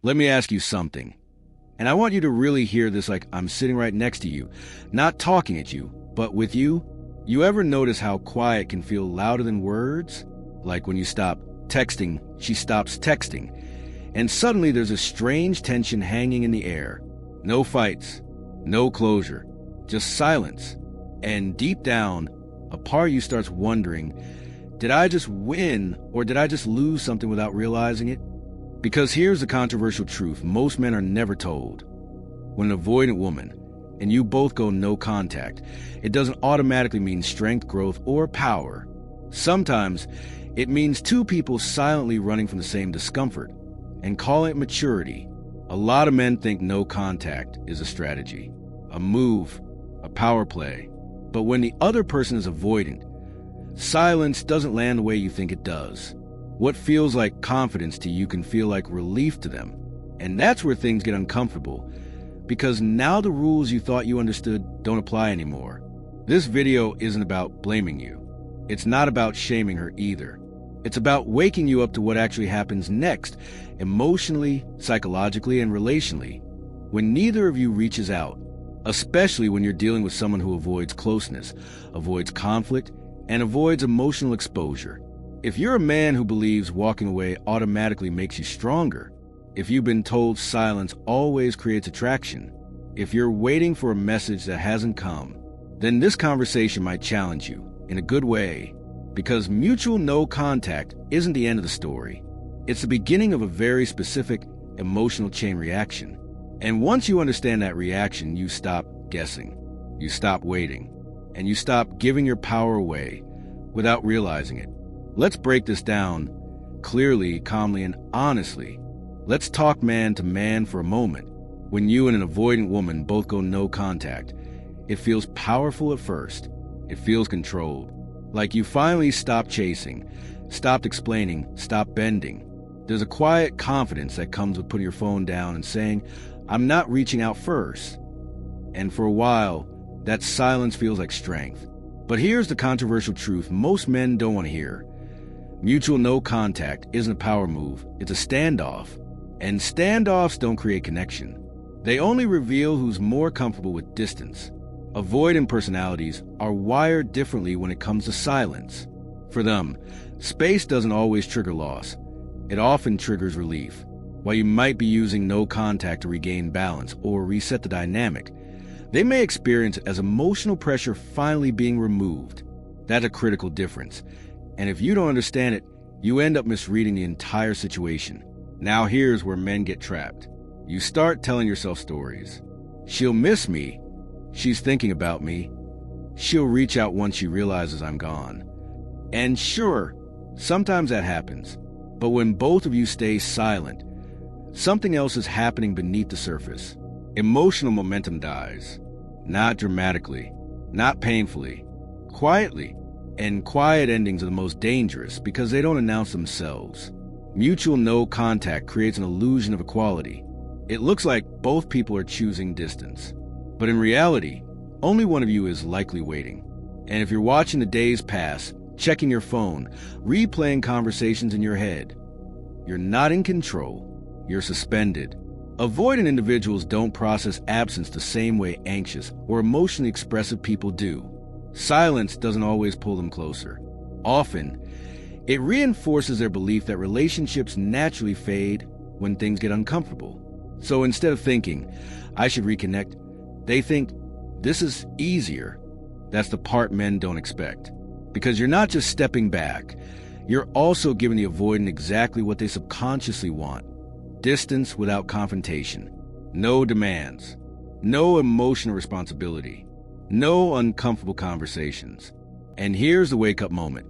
Let me ask you something. And I want you to really hear this like I'm sitting right next to you, not talking at you, but with you. You ever notice how quiet can feel louder than words? Like when you stop texting, she stops texting. And suddenly there's a strange tension hanging in the air. No fights, no closure, just silence. And deep down, a part of you starts wondering, did I just win or did I just lose something without realizing it? Because here's the controversial truth most men are never told. When an avoidant woman and you both go no contact, it doesn't automatically mean strength, growth, or power. Sometimes it means two people silently running from the same discomfort and calling it maturity. A lot of men think no contact is a strategy, a move, a power play. But when the other person is avoidant, silence doesn't land the way you think it does. What feels like confidence to you can feel like relief to them. And that's where things get uncomfortable, because now the rules you thought you understood don't apply anymore. This video isn't about blaming you. It's not about shaming her either. It's about waking you up to what actually happens next, emotionally, psychologically, and relationally, when neither of you reaches out, especially when you're dealing with someone who avoids closeness, avoids conflict, and avoids emotional exposure. If you're a man who believes walking away automatically makes you stronger, if you've been told silence always creates attraction, if you're waiting for a message that hasn't come, then this conversation might challenge you in a good way, because mutual no contact isn't the end of the story. It's the beginning of a very specific emotional chain reaction. And once you understand that reaction, you stop guessing, you stop waiting, and you stop giving your power away without realizing it. Let's break this down clearly, calmly, and honestly. Let's talk man to man for a moment. When you and an avoidant woman both go no contact, it feels powerful at first. It feels controlled. Like you finally stopped chasing, stopped explaining, stopped bending. There's a quiet confidence that comes with putting your phone down and saying, I'm not reaching out first. And for a while, that silence feels like strength. But here's the controversial truth most men don't want to hear. Mutual no contact isn't a power move, it's a standoff. And standoffs don't create connection. They only reveal who's more comfortable with distance. Avoidant personalities are wired differently when it comes to silence. For them, space doesn't always trigger loss. It often triggers relief. While you might be using no contact to regain balance or reset the dynamic, they may experience it as emotional pressure finally being removed. That's a critical difference. And if you don't understand it, you end up misreading the entire situation. Now here's where men get trapped. You start telling yourself stories. She'll miss me. She's thinking about me. She'll reach out once she realizes I'm gone. And sure, sometimes that happens. But when both of you stay silent, something else is happening beneath the surface. Emotional momentum dies. Not dramatically, not painfully, quietly. And quiet endings are the most dangerous because they don't announce themselves. Mutual no contact creates an illusion of equality. It looks like both people are choosing distance. But in reality, only one of you is likely waiting. And if you're watching the days pass, checking your phone, replaying conversations in your head, you're not in control. You're suspended. Avoidant individuals don't process absence the same way anxious or emotionally expressive people do. Silence doesn't always pull them closer. Often, it reinforces their belief that relationships naturally fade when things get uncomfortable. So instead of thinking, I should reconnect, they think, this is easier. That's the part men don't expect. Because you're not just stepping back, you're also giving the avoidant exactly what they subconsciously want. Distance without confrontation. No demands. No emotional responsibility. No uncomfortable conversations. And here's the wake-up moment.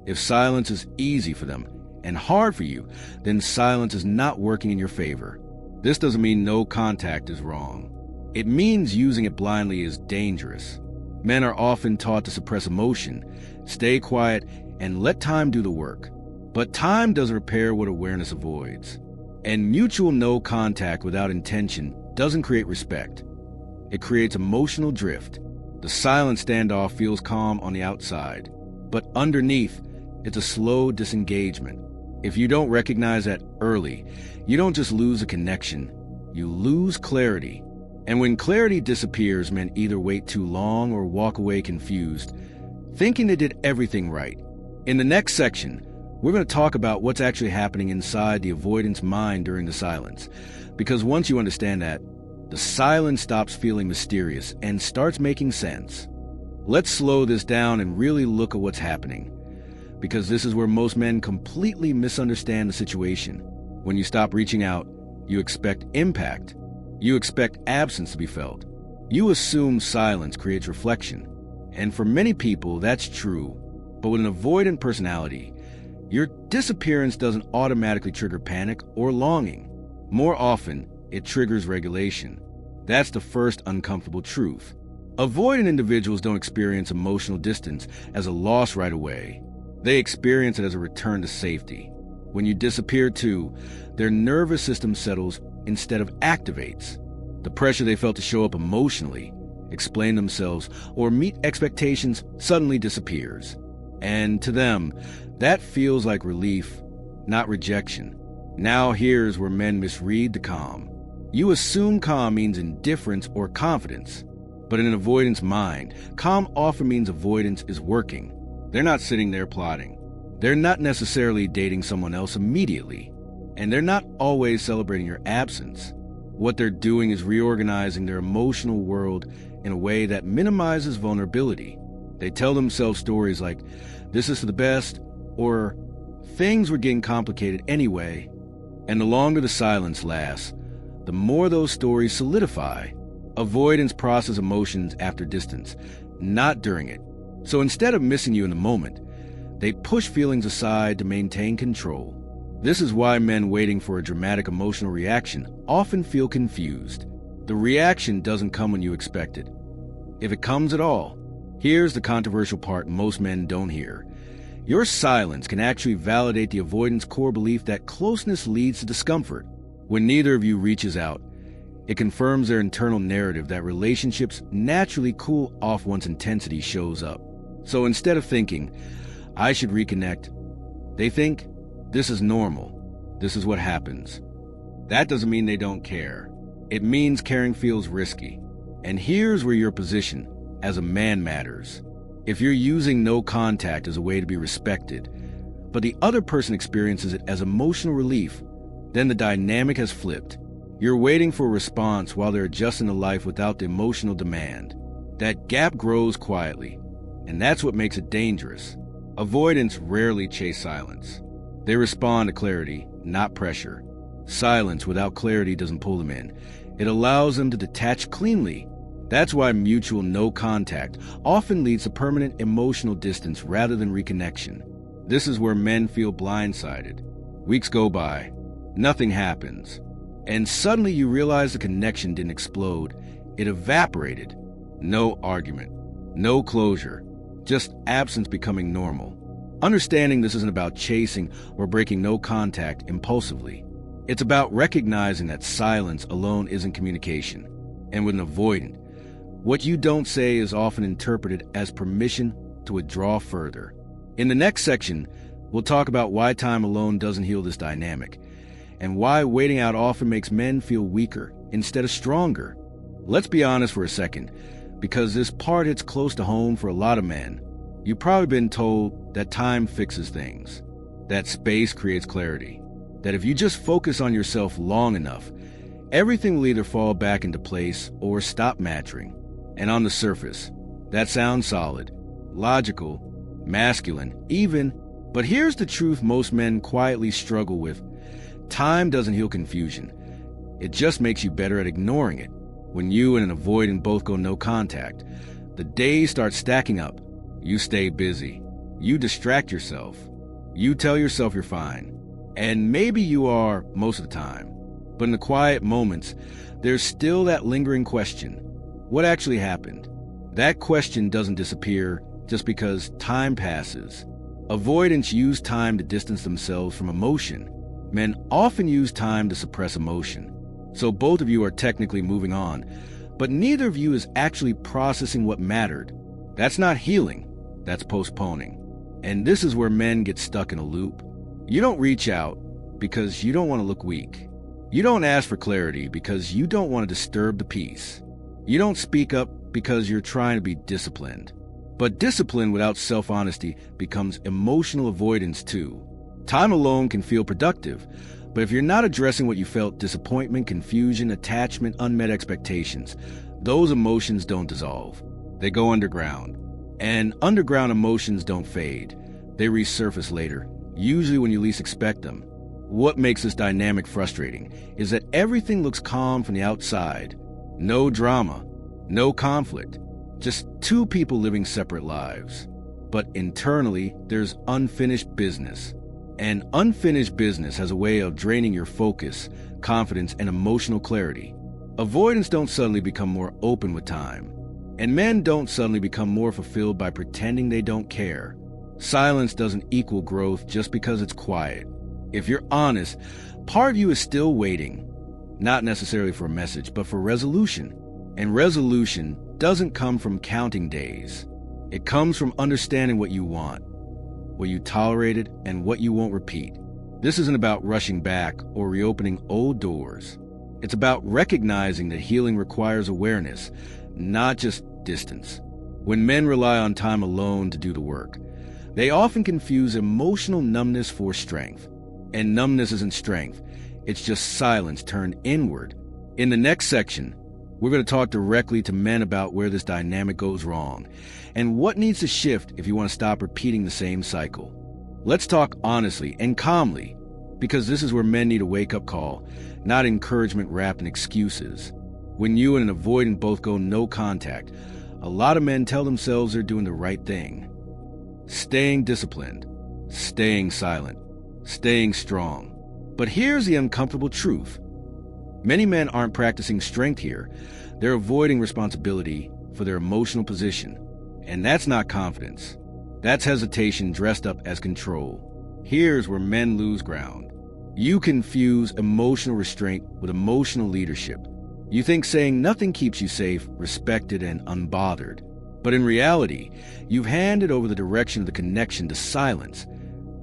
If silence is easy for them and hard for you, then silence is not working in your favor. This doesn't mean no contact is wrong. It means using it blindly is dangerous. Men are often taught to suppress emotion, stay quiet, and let time do the work. But time doesn't repair what awareness avoids. And mutual no contact without intention doesn't create respect. It creates emotional drift. The silent standoff feels calm on the outside, but underneath, it's a slow disengagement. If you don't recognize that early, you don't just lose a connection, you lose clarity. And when clarity disappears, men either wait too long or walk away confused, thinking they did everything right. In the next section, we're going to talk about what's actually happening inside the avoidance mind during the silence. Because once you understand that, the silence stops feeling mysterious and starts making sense. Let's slow this down and really look at what's happening. Because this is where most men completely misunderstand the situation. When you stop reaching out, you expect impact. You expect absence to be felt. You assume silence creates reflection. And for many people, that's true. But with an avoidant personality, your disappearance doesn't automatically trigger panic or longing. More often, it triggers regulation. That's the first uncomfortable truth. Avoidant individuals don't experience emotional distance as a loss right away. They experience it as a return to safety. When you disappear too, their nervous system settles instead of activates. The pressure they felt to show up emotionally, explain themselves, or meet expectations suddenly disappears. And to them, that feels like relief, not rejection. Now here's where men misread the calm. You assume calm means indifference or confidence. But in an avoidance mind, calm often means avoidance is working. They're not sitting there plotting. They're not necessarily dating someone else immediately. And they're not always celebrating your absence. What they're doing is reorganizing their emotional world in a way that minimizes vulnerability. They tell themselves stories like, "This is for the best," or "Things were getting complicated anyway." And the longer the silence lasts, the more those stories solidify. Avoidance processes emotions after distance, not during it. So instead of missing you in the moment, they push feelings aside to maintain control. This is why men waiting for a dramatic emotional reaction often feel confused. The reaction doesn't come when you expect it, if it comes at all. Here's the controversial part most men don't hear. Your silence can actually validate the avoidance core belief that closeness leads to discomfort. When neither of you reaches out, it confirms their internal narrative that relationships naturally cool off once intensity shows up. So instead of thinking, "I should reconnect," they think, "This is normal. This is what happens." That doesn't mean they don't care. It means caring feels risky. And here's where your position as a man matters. If you're using no contact as a way to be respected, but the other person experiences it as emotional relief, then the dynamic has flipped. You're waiting for a response while they're adjusting to life without the emotional demand. That gap grows quietly, and that's what makes it dangerous. Avoidants rarely chase silence. They respond to clarity, not pressure. Silence without clarity doesn't pull them in. It allows them to detach cleanly. That's why mutual no contact often leads to permanent emotional distance rather than reconnection. This is where men feel blindsided. Weeks go by, nothing happens, and suddenly you realize the connection didn't explode. It evaporated. No argument, no closure, just absence becoming normal. Understanding this isn't about chasing or breaking no contact impulsively. It's about recognizing that silence alone isn't communication. And with an avoidant, what you don't say is often interpreted as permission to withdraw further. In the next section, we'll talk about why time alone doesn't heal this dynamic, and why waiting out often makes men feel weaker instead of stronger. Let's be honest for a second, because this part hits close to home for a lot of men. You've probably been told that time fixes things, that space creates clarity, that if you just focus on yourself long enough, everything will either fall back into place or stop mattering. And on the surface, that sounds solid, logical, masculine, even, but here's the truth most men quietly struggle with. Time doesn't heal confusion. It just makes you better at ignoring it. When you and an avoidant both go no contact, the days start stacking up. You stay busy. You distract yourself. You tell yourself you're fine. And maybe you are most of the time. But in the quiet moments, there's still that lingering question. What actually happened? That question doesn't disappear just because time passes. Avoidants use time to distance themselves from emotion. Men often use time to suppress emotion. So both of you are technically moving on, but neither of you is actually processing what mattered. That's not healing, that's postponing. And this is where men get stuck in a loop. You don't reach out because you don't want to look weak. You don't ask for clarity because you don't want to disturb the peace. You don't speak up because you're trying to be disciplined. But discipline without self-honesty becomes emotional avoidance too. Time alone can feel productive, but if you're not addressing what you felt, disappointment, confusion, attachment, unmet expectations, those emotions don't dissolve. They go underground. And underground emotions don't fade. They resurface later, usually when you least expect them. What makes this dynamic frustrating is that everything looks calm from the outside. No drama, no conflict, just two people living separate lives. But internally, there's unfinished business. And unfinished business has a way of draining your focus, confidence, and emotional clarity. Avoidants don't suddenly become more open with time. And men don't suddenly become more fulfilled by pretending they don't care. Silence doesn't equal growth just because it's quiet. If you're honest, part of you is still waiting, not necessarily for a message, but for resolution. And resolution doesn't come from counting days. It comes from understanding what you want, what you tolerated, and what you won't repeat. This isn't about rushing back or reopening old doors. It's about recognizing that healing requires awareness, not just distance. When men rely on time alone to do the work, they often confuse emotional numbness for strength. And numbness isn't strength. It's just silence turned inward. In the next section, we're going to talk directly to men about where this dynamic goes wrong and what needs to shift if you want to stop repeating the same cycle. Let's talk honestly and calmly, because this is where men need a wake-up call, not encouragement wrapped in excuses. When you and an avoidant both go no contact, a lot of men tell themselves they're doing the right thing. Staying disciplined, staying silent, staying strong. But here's the uncomfortable truth. Many men aren't practicing strength here. They're avoiding responsibility for their emotional position. And that's not confidence. That's hesitation dressed up as control. Here's where men lose ground. You confuse emotional restraint with emotional leadership. You think saying nothing keeps you safe, respected, and unbothered. But in reality, you've handed over the direction of the connection to silence,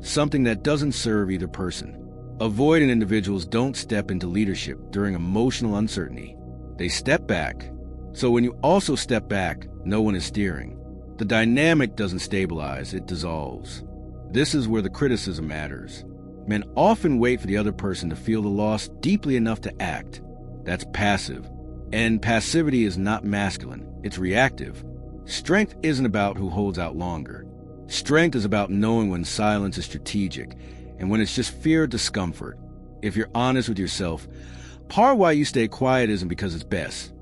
something that doesn't serve either person. Avoidant individuals don't step into leadership during emotional uncertainty. They step back. So when you also step back, no one is steering. The dynamic doesn't stabilize, it dissolves. This is where the criticism matters. Men often wait for the other person to feel the loss deeply enough to act. That's passive. And passivity is not masculine, it's reactive. Strength isn't about who holds out longer. Strength is about knowing when silence is strategic and when it's just fear or discomfort. If you're honest with yourself, part of why you stay quiet isn't because it's best.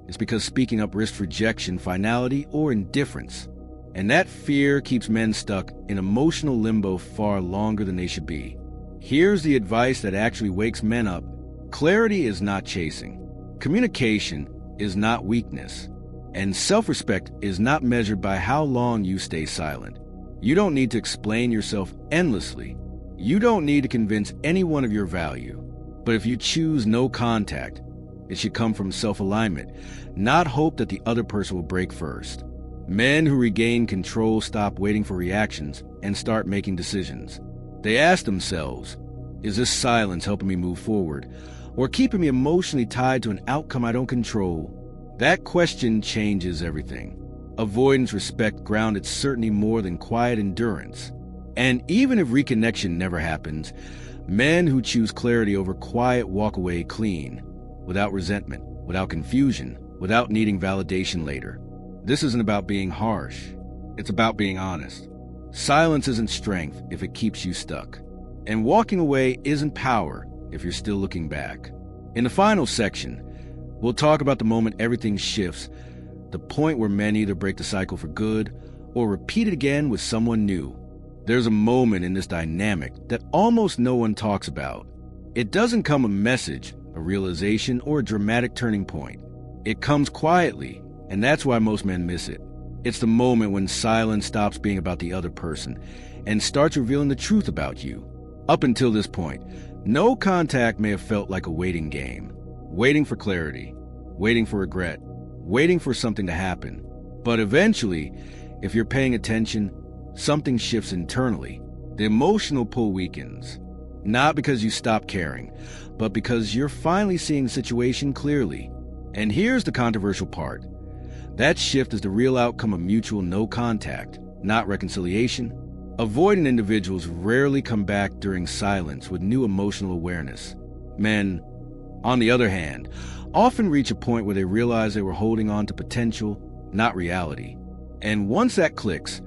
It's because speaking up risks rejection, finality, or indifference. And that fear keeps men stuck in emotional limbo far longer than they should be. Here's the advice that actually wakes men up. Clarity is not chasing. Communication is not weakness. And self-respect is not measured by how long you stay silent. You don't need to explain yourself endlessly. You don't need to convince anyone of your value. But if you choose no contact, it should come from self-alignment, not hope that the other person will break first. Men who regain control stop waiting for reactions and start making decisions. They ask themselves, is this silence helping me move forward, or keeping me emotionally tied to an outcome I don't control? That question changes everything. Avoidance respect grounded certainty more than quiet endurance. And even if reconnection never happens, men who choose clarity over quiet walk away clean, without resentment, without confusion, without needing validation later. This isn't about being harsh. It's about being honest. Silence isn't strength if it keeps you stuck. And walking away isn't power if you're still looking back. In the final section, we'll talk about the moment everything shifts, the point where men either break the cycle for good or repeat it again with someone new. There's a moment in this dynamic that almost no one talks about. It doesn't come a message, a realization, or a dramatic turning point. It comes quietly, and that's why most men miss it. It's the moment when silence stops being about the other person and starts revealing the truth about you. Up until this point, no contact may have felt like a waiting game. Waiting for clarity, waiting for regret, waiting for something to happen. But eventually, if you're paying attention, something shifts internally. The emotional pull weakens, not because you stop caring, but because you're finally seeing the situation clearly. And here's the controversial part. That shift is the real outcome of mutual no contact, not reconciliation. Avoidant individuals rarely come back during silence with new emotional awareness. Men, on the other hand, often reach a point where they realize they were holding on to potential, not reality. And once that clicks,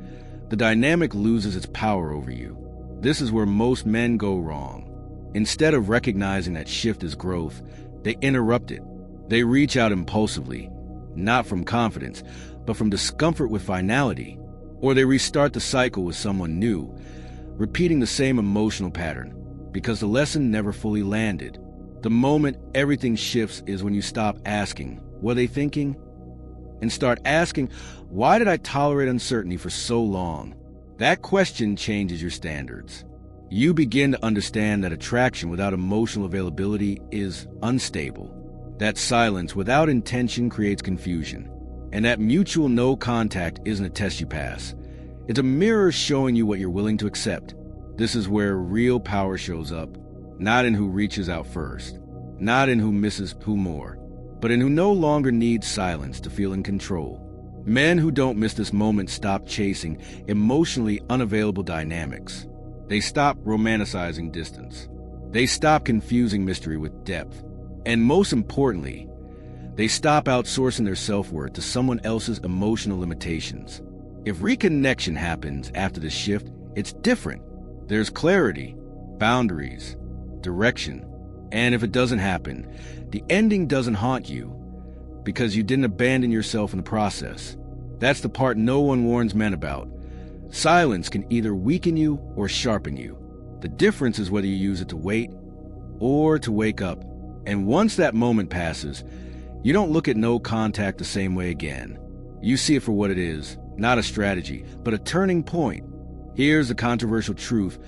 the dynamic loses its power over you. This is where most men go wrong. Instead of recognizing that shift as growth, they interrupt it. They reach out impulsively, not from confidence, but from discomfort with finality. Or they restart the cycle with someone new, repeating the same emotional pattern, because the lesson never fully landed. The moment everything shifts is when you stop asking, "Were they thinking?" and start asking, "Why did I tolerate uncertainty for so long?" That question changes your standards. You begin to understand that attraction without emotional availability is unstable. That silence without intention creates confusion. And that mutual no contact isn't a test you pass. It's a mirror showing you what you're willing to accept. This is where real power shows up, not in who reaches out first, not in who misses who more, but in who no longer needs silence to feel in control. Men who don't miss this moment stop chasing emotionally unavailable dynamics. They stop romanticizing distance. They stop confusing mystery with depth. And most importantly, they stop outsourcing their self-worth to someone else's emotional limitations. If reconnection happens after the shift, it's different. There's clarity, boundaries, direction. And if it doesn't happen, the ending doesn't haunt you because you didn't abandon yourself in the process. That's the part no one warns men about. Silence can either weaken you or sharpen you. The difference is whether you use it to wait or to wake up. And once that moment passes, you don't look at no contact the same way again. You see it for what it is, not a strategy, but a turning point. Here's the controversial truth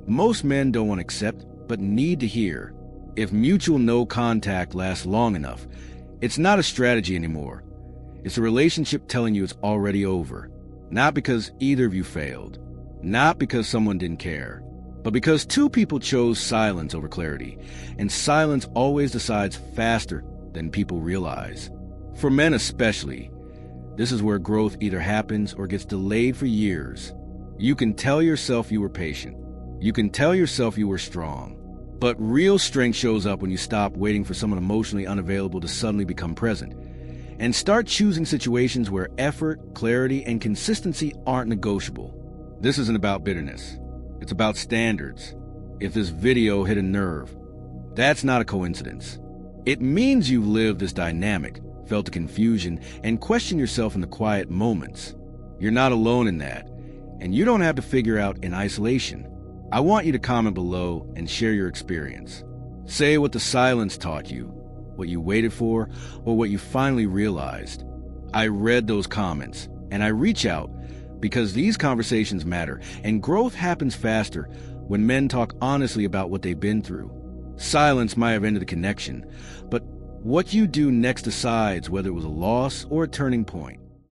most men don't want to accept, but need to hear. If mutual no contact lasts long enough, it's not a strategy anymore. It's a relationship telling you it's already over. Not because either of you failed, not because someone didn't care, but because two people chose silence over clarity, and silence always decides faster than people realize. For men especially, this is where growth either happens or gets delayed for years. You can tell yourself you were patient. You can tell yourself you were strong. But real strength shows up when you stop waiting for someone emotionally unavailable to suddenly become present, and start choosing situations where effort, clarity, and consistency aren't negotiable. This isn't about bitterness. It's about standards. If this video hit a nerve, that's not a coincidence. It means you've lived this dynamic, felt the confusion, and questioned yourself in the quiet moments. You're not alone in that, and you don't have to figure out in isolation. I want you to comment below and share your experience. Say what the silence taught you, what you waited for, or what you finally realized. I read those comments, and I reach out because these conversations matter, and growth happens faster when men talk honestly about what they've been through. Silence might have ended the connection, but what you do next decides whether it was a loss or a turning point.